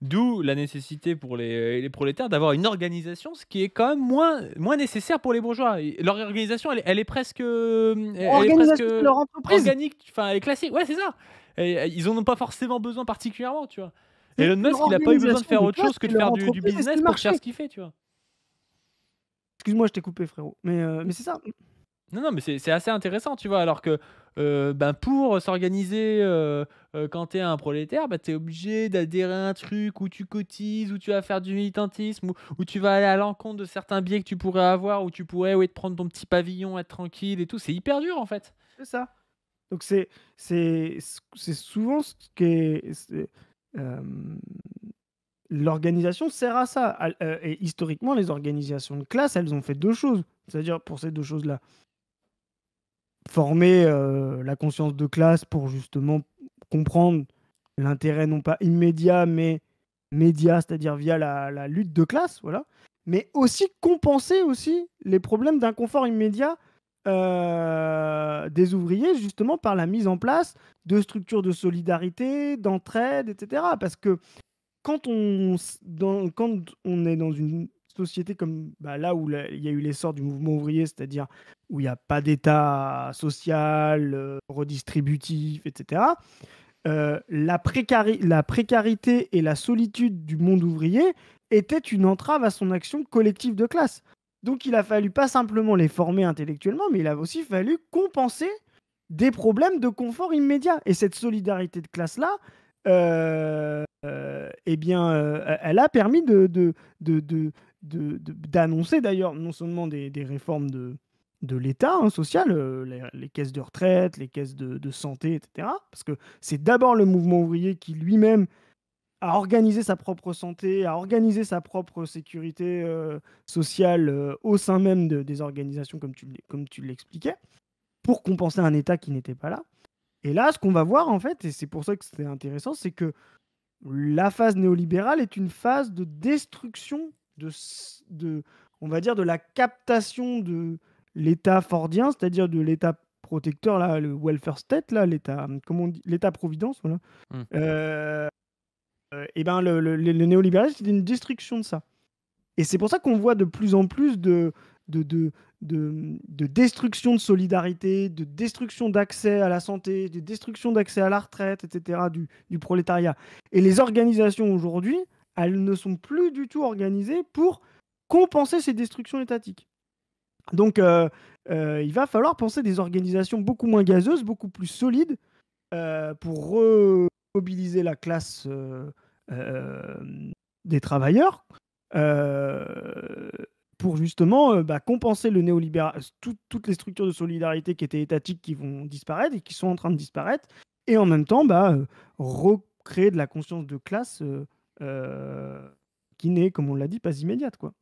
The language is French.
D'où la nécessité pour les prolétaires d'avoir une organisation, ce qui est quand même moins nécessaire pour les bourgeois et leur organisation, elle est presque, elle est presque Organisation, c'est leur entreprise. organique, enfin, elle est classique. Ouais, c'est ça et ils en ont pas forcément besoin particulièrement, tu vois? C'est Elon leur Musk, il a pas eu besoin de organisation faire de autre classe, chose que c'est de leur faire du entreprise et c'est business le pour faire marché. ce qu'il fait, tu vois? Excuse-moi, je t'ai coupé frérot, mais c'est ça. Non, non, mais c'est assez intéressant, tu vois? Alors que, ben, pour s'organiser, quand tu es un prolétaire, bah, tu es obligé d'adhérer à un truc où tu cotises, où tu vas faire du militantisme, où tu vas aller à l'encontre de certains biais que tu pourrais avoir, où tu pourrais, ouais, te prendre ton petit pavillon, être tranquille et tout. C'est hyper dur, en fait. C'est ça. Donc c'est souvent ce qui est hem, l'organisation sert à ça. Et historiquement, les organisations de classe, elles ont fait 2 choses. C'est-à-dire pour ces 2 choses-là, former, la conscience de classe pour justement comprendre l'intérêt non pas immédiat, mais médiat, c'est-à-dire via la lutte de classe, voilà. Mais aussi compenser aussi les problèmes d'inconfort immédiat, des ouvriers justement par la mise en place de structures de solidarité, d'entraide et cetera. Parce que quand on est dans une société comme, bah, là où il y a eu l'essor du mouvement ouvrier, c'est-à-dire où il y a pas d'État social, redistributif et cetera, la précarité et la solitude du monde ouvrier étaient une entrave à son action collective de classe. Donc il a fallu pas simplement les former intellectuellement, mais il a aussi fallu compenser des problèmes de confort immédiat. Et cette solidarité de classe-là, eh bien, elle a permis d'annoncer d'ailleurs non seulement des réformes de l'État hein, social, les caisses de retraite, les caisses de santé, etc. Parce que c'est d'abord le mouvement ouvrier qui lui-même a organisé sa propre santé, a organisé sa propre sécurité sociale au sein même des organisations, comme tu l'expliquais, pour compenser un État qui n'était pas là. Et là, ce qu'on va voir, en fait, et c'est pour ça que c'était intéressant, c'est que la phase néolibérale est une phase de destruction on va dire, de la captation de l'État fordien, c'est-à-dire de l'État protecteur, là, le welfare state, là, l'État, comment on dit? L'État-providence, voilà. Mmh. Heu et ben, le néolibéralisme, c'est une destruction de ça. Et c'est pour ça qu'on voit de plus en plus de de de destruction de solidarité, de destruction d'accès à la santé, de destruction d'accès à la retraite et cetera du prolétariat. Et les organisations aujourd'hui, elles ne sont plus du tout organisées pour compenser ces destructions étatiques. Donc il va falloir penser des organisations beaucoup moins gazeuses, beaucoup plus solides, pour remobiliser la classe, des travailleurs, heu, pour justement, bah, compenser le néolibéra toutes les structures de solidarité qui étaient étatiques qui vont disparaître et qui sont en train de disparaître et en même temps, bah, recréer de la conscience de classe, heu, qui n'est, comme on l'a dit, pas immédiate, quoi.